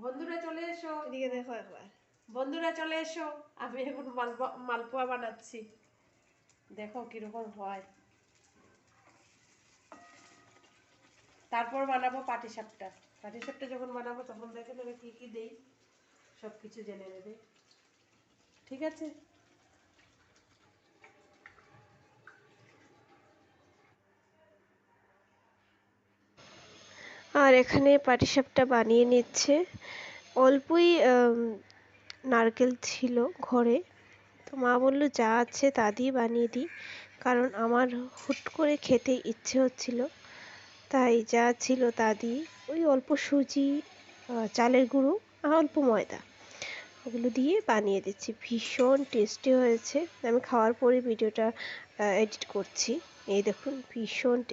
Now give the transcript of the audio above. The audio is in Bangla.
বন্ধুরা চলে এসো, এদিকে দেখো একবার। বন্ধুরা চলে এসো, আমি এখন মালপোয়া বানাচ্ছি। দেখো কিরকম হয়। তারপর বানাবো পাটিসাপটা। পাটিসাপটা যখন বানাবো তখন দেখে নেবে কি কি দেই, সব কিছু জেনে নেবে। ঠিক আছে। আর এখানে পাটিসাপটা বানিয়ে নিচ্ছে। অল্পই নারকেল ছিল ঘরে, তো মা বললো যা আছে তা দিয়ে বানিয়ে দিই, কারণ আমার হুট করে খেতে ইচ্ছে হচ্ছিল, তাই যা ছিল তা দিয়ে ওই অল্প সুজি, চালের গুঁড়ো আর অল্প ময়দা, ওগুলো দিয়ে বানিয়ে দিচ্ছি। ভীষণ টেস্টি হয়েছে। আমি খাওয়ার পরে ভিডিওটা এডিট করছি। এই দেখুন ভীষণ টেস্টি।